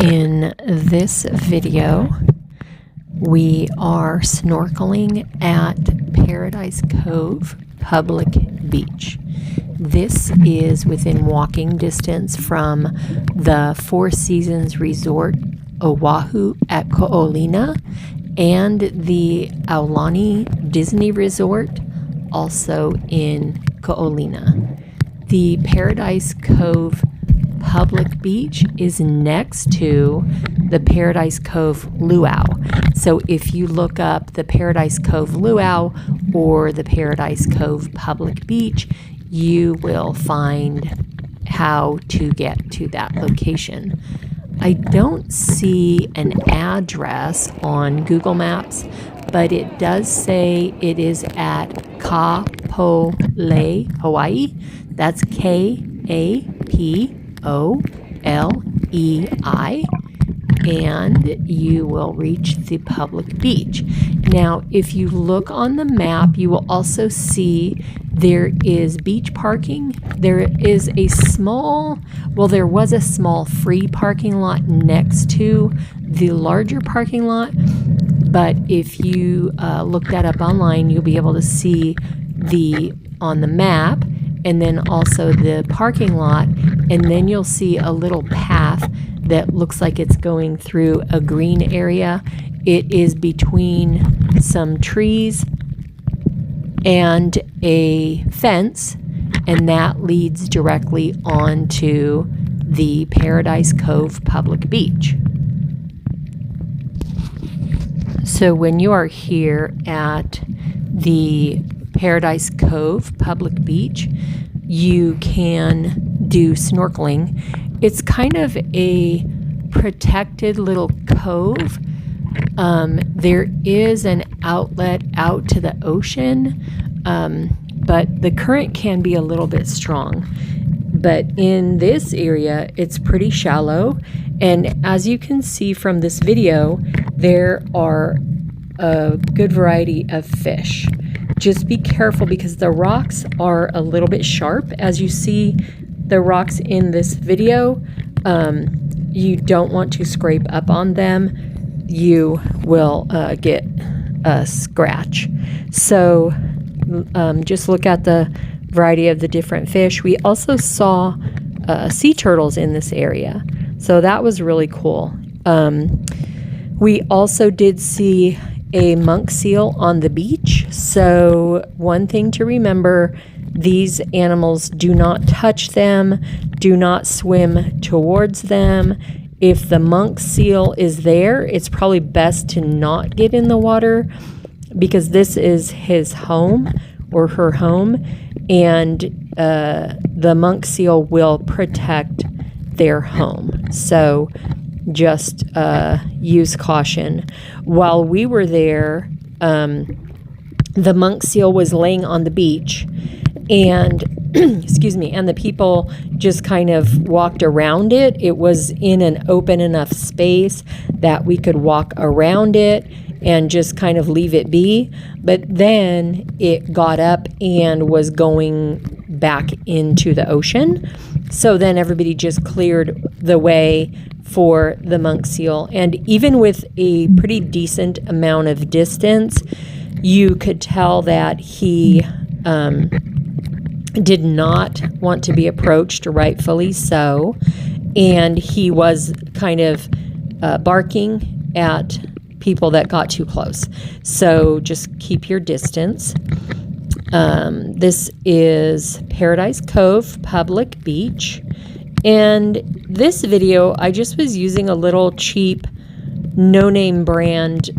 In this video, we are snorkeling at Paradise Cove Public Beach. This is within walking distance from the Four Seasons Resort Oahu at Ko'olina and the Aulani Disney Resort, also in Ko'olina. The Paradise Cove Public Beach is next to the Paradise Cove Luau. So if you look up the Paradise Cove Luau or the Paradise Cove Public Beach, you will find how to get to that location. I don't see an address on Google Maps, but it does say it is at Kapolei, Hawaii. That's Kapolei, and you will reach the public beach. Now, if you look on the map, you will also see there is beach parking. There is a small, there was a small free parking lot next to the larger parking lot, but if you look that up online, you'll be able to see on the map, and then also the parking lot, and then you'll see a little path that looks like it's going through a green area. It is between some trees and a fence, and that leads directly onto the Paradise Cove Public Beach. So when you are here at the Paradise Cove Public Beach, you can do snorkeling. It's kind of a protected little cove. There is an outlet out to the ocean, but the current can be a little bit strong. But in this area, it's pretty shallow. And as you can see from this video, there are a good variety of fish. Just be careful because the rocks are a little bit sharp. As you see the rocks in this video, you don't want to scrape up on them. You will get a scratch. So just look at the variety of the different fish. We also saw sea turtles in this area, so that was really cool. We also did see a monk seal on the beach. So one thing to remember, these animals, do not touch them, do not swim towards them. If the monk seal is there, it's probably best to not get in the water because this is his home or her home, and the monk seal will protect their home. So just use caution. While we were there, the monk seal was laying on the beach, and excuse me, and the people just kind of walked around it. It was in an open enough space that we could walk around it and just kind of leave it be. But then it got up and was going back into the ocean. So then everybody just cleared the way for the monk seal. And even with a pretty decent amount of distance, you could tell that he did not want to be approached, rightfully so. And he was kind of barking at people that got too close. So just keep your distance. This is Paradise Cove Public Beach. And this video, I just was using a little cheap, no-name brand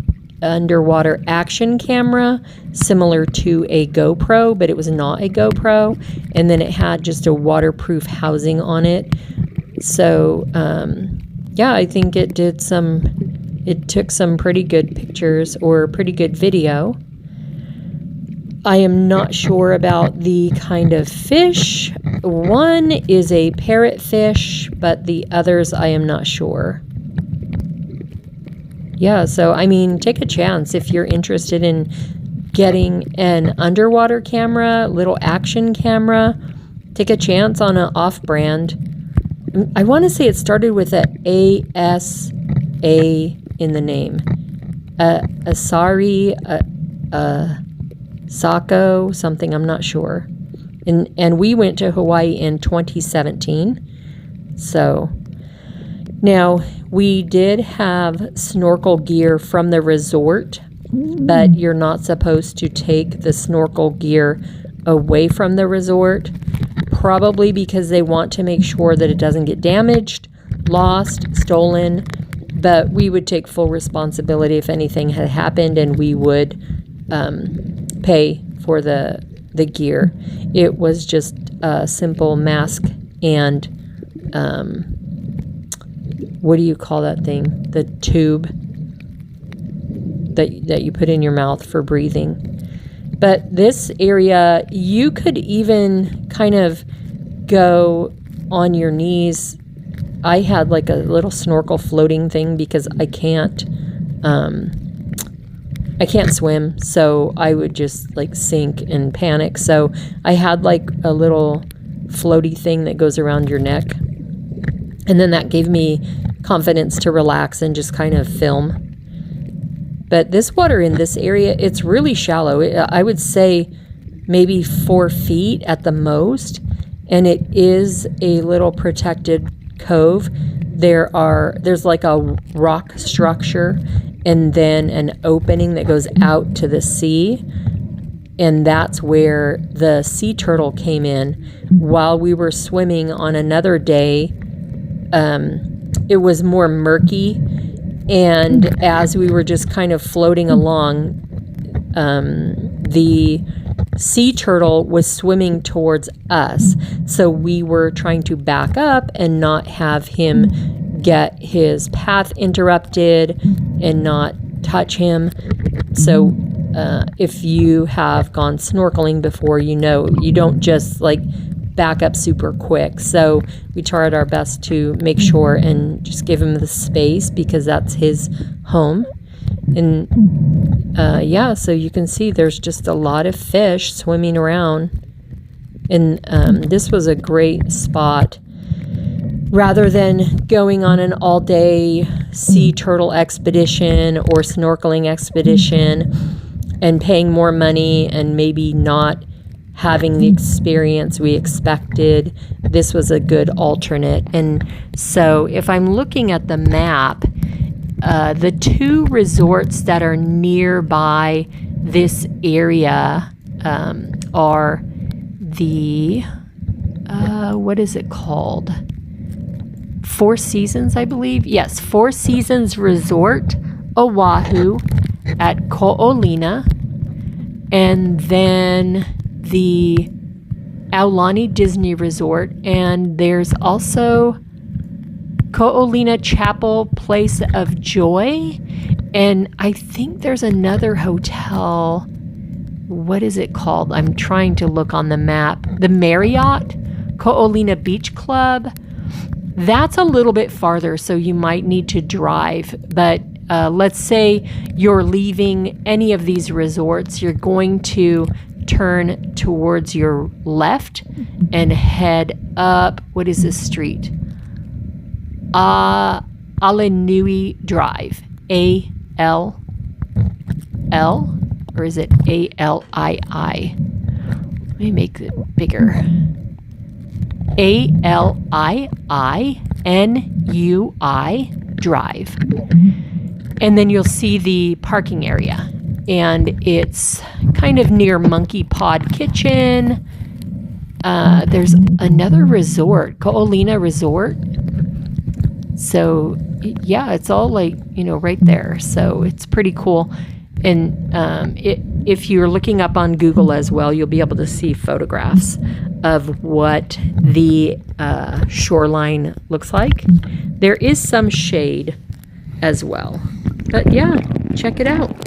underwater action camera, similar to a GoPro, but it was not a GoPro. And then it had just a waterproof housing on it. So, yeah, I think it took some pretty good pictures or pretty good video. I am not sure about the kind of fish. One is a parrotfish, but the others I am not sure. Yeah, so I mean, take a chance if you're interested in getting an underwater camera, little action camera. Take a chance on an off-brand I want to say it started with a A-S-A in the name. Asari, Sako, something, I'm not sure. And we went to Hawaii in 2017. So now we did have snorkel gear from the resort, but you're not supposed to take the snorkel gear away from the resort, probably because they want to make sure that it doesn't get damaged, lost, stolen. But we would take full responsibility if anything had happened, and we would pay for the gear. It was just a simple mask and what do you call that thing? The tube that you put in your mouth for breathing. But this area, you could even kind of go on your knees. I had like a little snorkel floating thing because I can't swim, so I would just like sink and panic. So I had like a little floaty thing that goes around your neck, and then that gave me confidence to relax and just kind of film. But this water in this area, it's really shallow. I would say maybe 4 feet at the most, and it is a little protected cove. There's like a rock structure and then an opening that goes out to the sea, and that's where the sea turtle came in. While we were swimming on another day, it was more murky, and as we were just kind of floating along, the sea turtle was swimming towards us, so we were trying to back up and not have him get his path interrupted and not touch him. So if you have gone snorkeling before, you know you don't just like back up super quick. So we tried our best to make sure and just give him the space because that's his home. And yeah, so you can see there's just a lot of fish swimming around. And this was a great spot. Rather than going on an all-day sea turtle expedition or snorkeling expedition and paying more money and maybe not having the experience we expected, this was a good alternate. And so if I'm looking at the map, the 2 resorts that are nearby this area are the, what is it called? 4 Seasons, I believe. Yes, 4 Seasons Resort, Oahu at Ko'olina. And then the Aulani Disney Resort. And there's also Ko'olina Chapel Place of Joy. And I think there's another hotel. What is it called? I'm trying to look on the map. The Marriott Ko'olina Beach Club. That's a little bit farther, so you might need to drive. But let's say you're leaving any of these resorts, you're going to turn towards your left and head up, what is this street? Alinui Drive. A-L-L, or is it A-L-I-I? Let me make it bigger. A-L-I-I-N-U-I Drive. And then you'll see the parking area. And it's kind of near Monkey Pod Kitchen. There's another resort, Ko'olina Resort. So, yeah, it's all like, right there. So it's pretty cool. And if you're looking up on Google as well, you'll be able to see photographs of what the shoreline looks like. There is some shade as well. But yeah, check it out.